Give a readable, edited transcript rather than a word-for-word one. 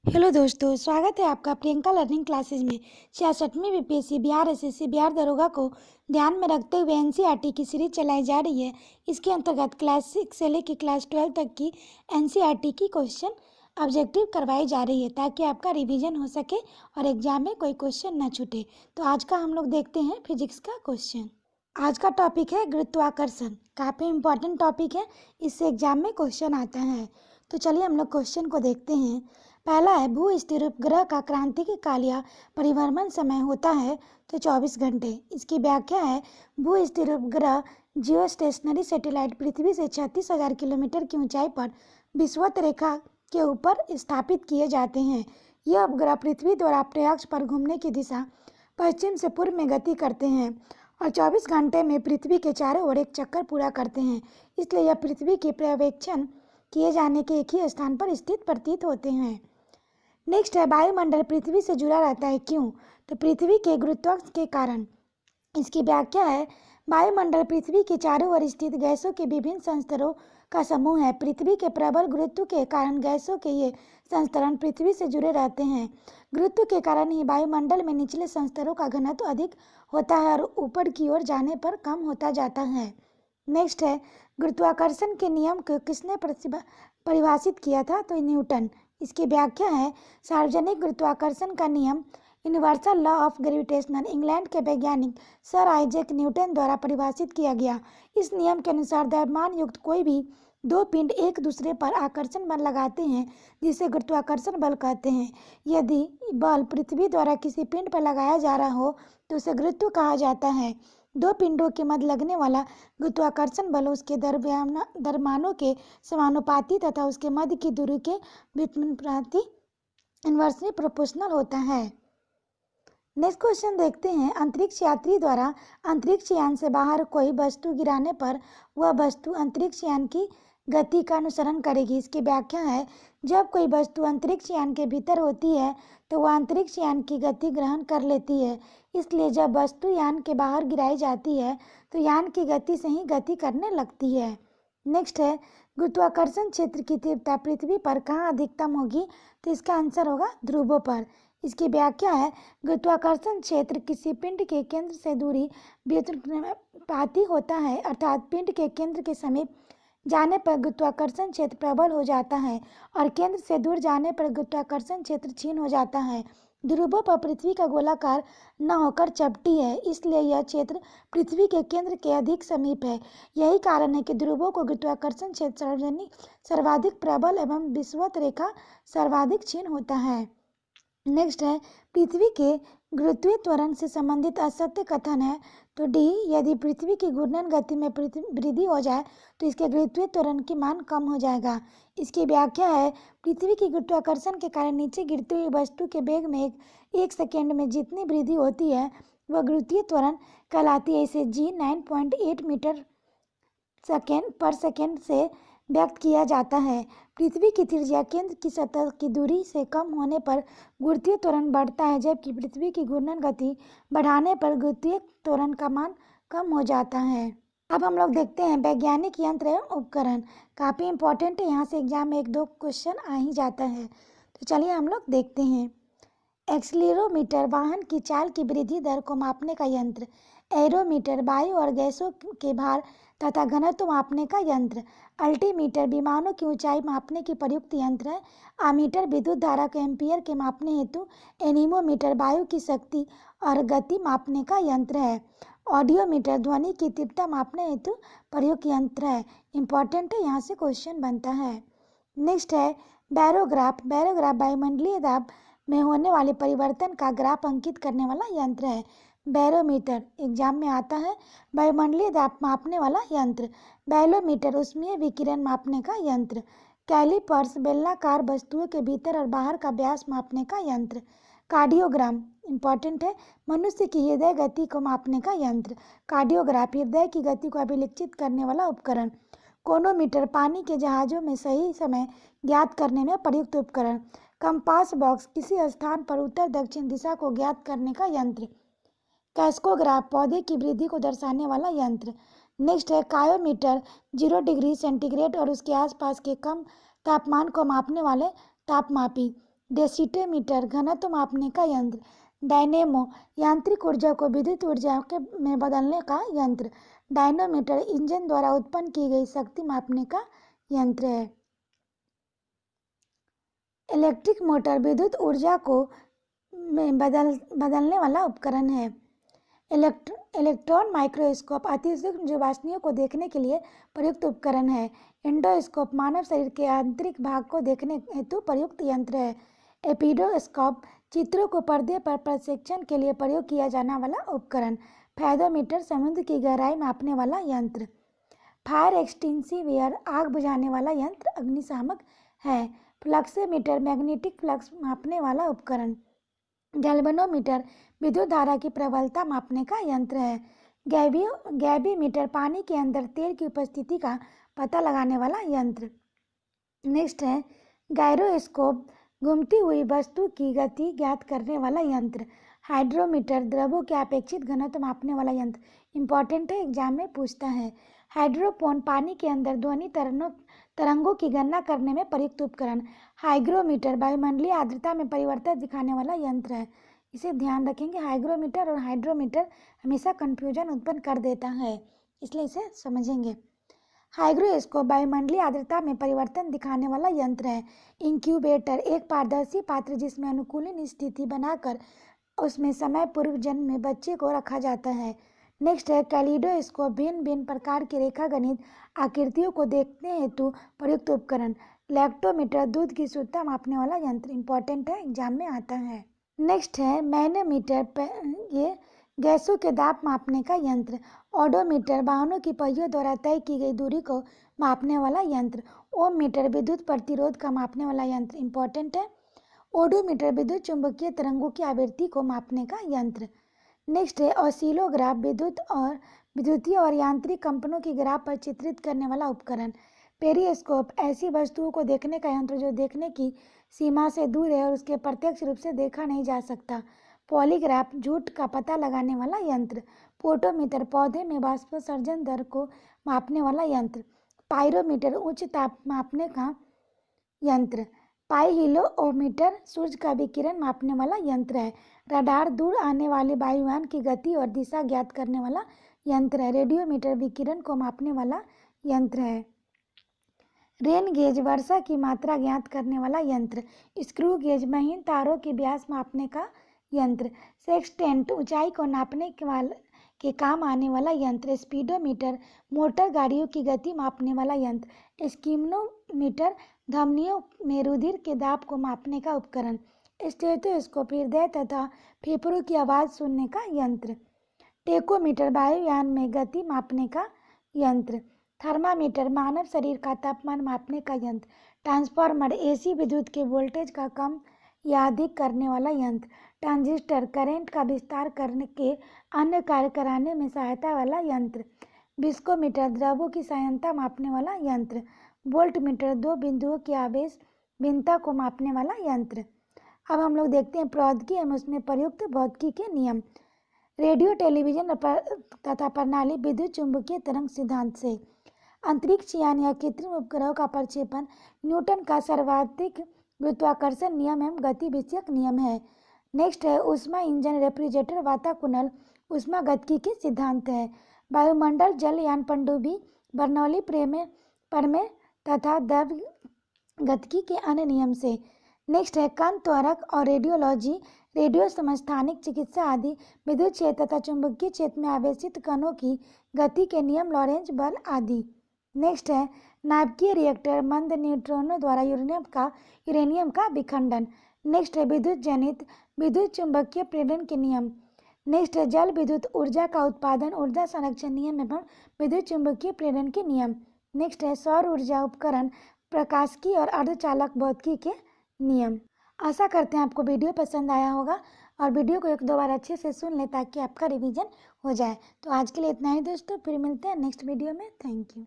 Hello दोस्तों, स्वागत है आपका प्रियंका लर्निंग क्लासेज में। 66वीं बीपीएससी बिहार एसएससी बिहार दरोगा को ध्यान में रखते हुए एनसीईआरटी की सीरीज चलाई जा रही है। इसके अंतर्गत क्लास 6 से लेकर क्लास 12 तक की एनसीईआरटी की क्वेश्चन ऑब्जेक्टिव करवाई जा रही है ताकि आपका रिवीजन हो सके और एग्जाम में कोई क्वेश्चन न छूटे। तो आज का हम लोग देखते हैं फिजिक्स का क्वेश्चन। आज का टॉपिक है गुरुत्वाकर्षण। काफ़ी इंपॉर्टेंट टॉपिक है, इससे एग्जाम में क्वेश्चन आता है। तो चलिए हम लोग क्वेश्चन को देखते हैं। पहला है, भू स्थिर उपग्रह का क्रांतिक काल या परिभ्रमण समय होता है तो 24 घंटे। इसकी व्याख्या है, भू स्थिर उपग्रह जियो स्टेशनरी सैटेलाइट पृथ्वी से 36,000 किलोमीटर की ऊंचाई पर विषुवत रेखा के ऊपर स्थापित किए जाते हैं। यह उपग्रह पृथ्वी द्वारा प्रयाक्ष पर घूमने की दिशा पश्चिम से पूर्व में गति करते हैं और 24 घंटे में पृथ्वी के चारों ओर एक चक्कर पूरा करते हैं। इसलिए यह पृथ्वी के पर्यवेक्षण किए जाने के एक ही स्थान पर स्थित प्रतीत होते हैं। नेक्स्ट है, वायुमंडल पृथ्वी से जुड़ा रहता है क्यों? तो पृथ्वी के गुरुत्वाकर्षण के कारण। इसकी व्याख्या है, वायुमंडल पृथ्वी के चारों ओर स्थित गैसों के विभिन्न संस्तरों का समूह है। पृथ्वी के प्रबल गुरुत्व के कारण गैसों के ये संस्तरण पृथ्वी से जुड़े रहते हैं। गुरुत्व के कारण ही वायुमंडल में निचले संस्तरों का घनत्व अधिक होता है और ऊपर की ओर जाने पर कम होता जाता है। नेक्स्ट है, गुरुत्वाकर्षण के नियम को किसने परिभाषित किया था? तो न्यूटन। इसकी व्याख्या है, सार्वजनिक गुरुत्वाकर्षण का नियम universal law of gravitational England के वैज्ञानिक सर आइजैक न्यूटन द्वारा परिभाषित किया गया। इस नियम के अनुसार द्रव्यमान युक्त कोई भी दो पिंड एक दूसरे पर आकर्षण बल लगाते हैं जिसे गुरुत्वाकर्षण बल कहते हैं। यदि बल पृथ्वी द्वारा किसी पिंड पर लगाया जा रहा हो तो उसे गुरुत्व कहा जाता है। दो पिंडों के मध्य लगने वाला गुरुत्वाकर्षण बल उसके द्रव्यमानों के समानुपाती तथा उसके मध्य की दूरी के व्युत्पत्ति इनवर्सली प्रोपोर्शनल होता है। नेक्स्ट क्वेश्चन देखते हैं, अंतरिक्ष यात्री द्वारा अंतरिक्ष यान से बाहर कोई वस्तु गिराने पर वह वस्तु अंतरिक्ष यान की गति का अनुसरण करेगी। इसकी व्याख्या है, जब कोई वस्तु अंतरिक्ष यान के भीतर होती है तो वह अंतरिक्ष यान की गति ग्रहण कर लेती है। इसलिए जब वस्तु यान के बाहर गिराई जाती है तो यान की गति से ही गति करने लगती है। नेक्स्ट है, गुरुत्वाकर्षण क्षेत्र की तीव्रता पृथ्वी पर कहाँ अधिकतम होगी? तो इसका आंसर होगा ध्रुवों पर। इसकी व्याख्या है, गुरुत्वाकर्षण क्षेत्र किसी पिंड के केंद्र से दूरी व्युत्पत्ति होता है, अर्थात पिंड के केंद्र के समीप जाने पर गुरुत्वाकर्षण क्षेत्र प्रबल हो जाता है और केंद्र से दूर जाने पर गुरुत्वाकर्षण क्षेत्र क्षीण हो जाता है। ध्रुवों पर पृथ्वी का गोलाकार न होकर चपटी है, इसलिए यह क्षेत्र पृथ्वी के केंद्र के अधिक समीप है। यही कारण है कि ध्रुवों को गुरुत्वाकर्षण क्षेत्र सर्वाधिक प्रबल एवं विषुवत रेखा सर्वाधिक क्षीण होता है। नेक्स्ट है, पृथ्वी के गुरुत्वीय त्वरण से संबंधित असत्य कथन है। तो डी, यदि पृथ्वी की घूर्णन गति में वृद्धि हो जाए तो इसके गुरुत्वीय त्वरण की मान कम हो जाएगा। इसकी व्याख्या है, पृथ्वी की गुरुत्वाकर्षण के कारण नीचे गिरती हुई वस्तु के वेग में एक सेकेंड में जितनी वृद्धि होती है वह गुरुत्वीय त्वरण कहलाती है। इसे जी 9.8 मीटर पर सेकेंड से व्यक्त किया जाता है। पृथ्वी की त्रिज्या केंद्र की सतह की दूरी से कम होने पर गुरुत्वीय त्वरण बढ़ता है, जबकि पृथ्वी की घूर्णन गति बढ़ाने पर गुरुत्वीय त्वरण का मान कम हो जाता है। अब हम लोग देखते हैं वैज्ञानिक यंत्र एवं उपकरण। काफ़ी इंपॉर्टेंट है, यहाँ से एग्जाम में एक दो क्वेश्चन आ ही जाता है। तो चलिए हम लोग देखते हैं। एक्सीलरोमीटर वाहन की चाल की वृद्धि दर को मापने का यंत्र। एरोमीटर वायु और गैसों के भार तथा घनत्व मापने का यंत्र। अल्टीमीटर विमानों की ऊंचाई मापने की प्रयुक्त यंत्र है। आमीटर विद्युत धारा को एम्पीयर के मापने हेतु। एनीमोमीटर वायु की शक्ति और गति मापने का यंत्र है। ऑडियोमीटर ध्वनि की तीव्रता मापने हेतु प्रयुक्त यंत्र है। इंपॉर्टेंट है, यहाँ से क्वेश्चन बनता है। नेक्स्ट है, बैरोग्राफ। बैरोग्राफ वायुमंडलीय दाब में होने वाले परिवर्तन का ग्राफ अंकित करने वाला यंत्र है। बैरोमीटर एग्जाम में आता है, वायुमंडलीय दाब मापने वाला यंत्र। बैरोमीटर ऊष्मीय विकिरण मापने का यंत्र। कैलिपर्स बेलनाकार वस्तुओं के भीतर और बाहर का व्यास मापने का यंत्र। कार्डियोग्राम इंपॉर्टेंट है, मनुष्य की हृदय गति को मापने का यंत्र। कार्डियोग्राफ हृदय की गति को अभिलिखित करने वाला उपकरण। कोनोमीटर पानी के जहाजों में सही समय ज्ञात करने में प्रयुक्त उपकरण। कंपास बॉक्स किसी स्थान पर उत्तर दक्षिण दिशा को ज्ञात करने का यंत्र। कैस्कोग्राफ पौधे की वृद्धि को दर्शाने वाला यंत्र। नेक्स्ट है, कायोमीटर 0 डिग्री सेंटीग्रेड और उसके आसपास के कम तापमान को मापने वाले तापमापी। डेसीटोमीटर घनत्व मापने का यंत्र। डायनेमो यांत्रिक ऊर्जा को विद्युत ऊर्जा में बदलने का यंत्र। डायनोमीटर इंजन द्वारा उत्पन्न की गई शक्ति मापने का यंत्र है। इलेक्ट्रिक मोटर विद्युत ऊर्जा को बदलने वाला उपकरण है। इलेक्ट्रॉन माइक्रोस्कोप अति सूक्ष्म जीवाश्मियों को देखने के लिए प्रयुक्त उपकरण है। एंडोस्कोप मानव शरीर के आंतरिक भाग को देखने हेतु प्रयुक्त यंत्र है। एपिडोस्कोप चित्रों को पर्दे पर प्रक्षेपण के लिए प्रयोग किया जाने वाला उपकरण। फैदोमीटर समुद्र की गहराई मापने वाला यंत्र। फायर एक्सटिंग्विशर आग बुझाने वाला यंत्र अग्निशामक है। फ्लक्सोमीटर मैग्नेटिक फ्लक्स मापने वाला उपकरण। गैल्वेनोमीटर विद्युत धारा की प्रबलता मापने का यंत्र है। गैवीमीटर पानी के अंदर तेल की उपस्थिति का पता लगाने वाला यंत्र। नेक्स्ट है गायरोस्कोप घूमती हुई वस्तु की गति ज्ञात करने वाला यंत्र। हाइड्रोमीटर द्रवों के अपेक्षित घनत्व मापने वाला यंत्र। इंपॉर्टेंट है, एग्जाम में पूछता है। हाइड्रोपोन पानी के अंदर ध्वनि तरंगों की गणना करने में प्रयुक्त उपकरण। हाइग्रोमीटर वायुमंडलीय आर्द्रता में परिवर्तन दिखाने वाला यंत्र है। इसे ध्यान रखेंगे, हाइग्रोमीटर और हाइड्रोमीटर हमेशा कंफ्यूजन उत्पन्न कर देता है, इसलिए इसे समझेंगे। हाइग्रोस्कोप वायुमंडलीय आर्द्रता में परिवर्तन दिखाने वाला यंत्र है। इंक्यूबेटर एक पारदर्शी पात्र जिसमें अनुकूलन स्थिति बनाकर उसमें समय पूर्व जन्म में बच्चे को रखा जाता है। नेक्स्ट है कैलिडोस्कोप भिन्न भिन्न प्रकार की रेखागणित आकृतियों को देखने हेतु प्रयुक्त उपकरण। लैक्टोमीटर दूध की शुद्धता मापने वाला यंत्र। इंपॉर्टेंट है, एग्जाम में आता है। नेक्स्ट है मैनोमीटर, ये गैसों के दाब मापने का यंत्र। ओडोमीटर वाहनों की पहियों द्वारा तय की गई दूरी को मापने वाला यंत्र। ओम मीटर विद्युत प्रतिरोध का मापने वाला यंत्र। इंपॉर्टेंट है। ओडोमीटर विद्युत चुंबकीय तरंगों की आवृत्ति को मापने का यंत्र। नेक्स्ट है ऑसिलोग्राफ विद्युतीय और यांत्रिक कंपनों की ग्राफ पर चित्रित करने वाला उपकरण। पेरिस्कोप ऐसी वस्तुओं को देखने का यंत्र जो देखने की सीमा से दूर है और उसके प्रत्यक्ष रूप से देखा नहीं जा सकता। पॉलीग्राफ झूठ का पता लगाने वाला यंत्र। फोटोमीटर पौधे में वाष्पोत्सर्जन दर को मापने वाला यंत्र। पायरोमीटर उच्च ताप मापने का यंत्र। पाइहिलोमीटर सूर्य का विकिरण मापने वाला यंत्र है। रडार दूर आने वाले वायुयान की गति और दिशा ज्ञात करने वाला यंत्र है। रेडियोमीटर विकिरण को मापने वाला यंत्र है। रेन गेज वर्षा की मात्रा ज्ञात करने वाला यंत्र। स्क्रू गेज महीन तारों के व्यास मापने का यंत्र। सेक्सटेंट ऊंचाई को नापने के काम आने वाला यंत्र। स्पीडोमीटर मोटर गाड़ियों की गति मापने वाला यंत्र। स्किमोमीटर धमनियों में रुधिर के दाब को मापने का उपकरण। स्टेथोस्कोप हृदय तथा फेफड़ों की आवाज़ सुनने का यंत्र। टेकोमीटर वायुयान में गति मापने का यंत्र। थर्मामीटर मानव शरीर का तापमान मापने का यंत्र। ट्रांसफार्मर एसी विद्युत के वोल्टेज का कम या अधिक करने वाला यंत्र। ट्रांजिस्टर करंट का विस्तार करने के अन्य कार्य कराने में सहायता वाला यंत्र। विस्कोमीटर द्रवों की संयंत्रता मापने वाला यंत्र। वोल्टमीटर दो बिंदुओं की आवेश भिन्नता को मापने वाला यंत्र। अब हम लोग देखते हैं प्रौद्योगिकी एवं उसमें प्रयुक्त भौतिकी के नियम। रेडियो टेलीविजन तथा प्रणाली विद्युत चुंबकीय तरंग सिद्धांत से। अंतरिक्ष यान या कृत्रिम उपग्रहों का प्रक्षेपण न्यूटन का सर्वाधिक गुरुत्वाकर्षण नियम एवं गति विषयक नियम है। नेक्स्ट है ऊष्मा इंजन रेफ्रिजरेटर वाताकुलर ऊष्मा गतिकी के सिद्धांत है। वायुमंडल जलयान पनडुब्बी बर्नौली प्रमेय तथा द्रव गतिकी के अन्य नियम से। नेक्स्ट है कण त्वरक और रेडियोलॉजी रेडियो समस्थानिक चिकित्सा आदि विद्युत क्षेत्र तथा चुंबकीय क्षेत्र में आवेशित कणों की गति के नियम लॉरेंज बल आदि। नेक्स्ट है नाभिकीय रिएक्टर मंद न्यूट्रॉनों द्वारा यूरेनियम का विखंडन। नेक्स्ट है विद्युत जनित विद्युत चुंबकीय प्रेरण के नियम। नेक्स्ट है जल विद्युत ऊर्जा का उत्पादन ऊर्जा संरक्षण नियम एवं विद्युत चुंबकीय प्रेरण के नियम। नेक्स्ट है सौर ऊर्जा उपकरण प्रकाशिकी और अर्धचालक भौतिकी के नियम। आशा करते हैं आपको वीडियो पसंद आया होगा और वीडियो को एक दो बार अच्छे से सुन लें ताकि आपका रिवीजन हो जाए। तो आज के लिए इतना ही दोस्तों, फिर मिलते हैं नेक्स्ट वीडियो में। Thank you.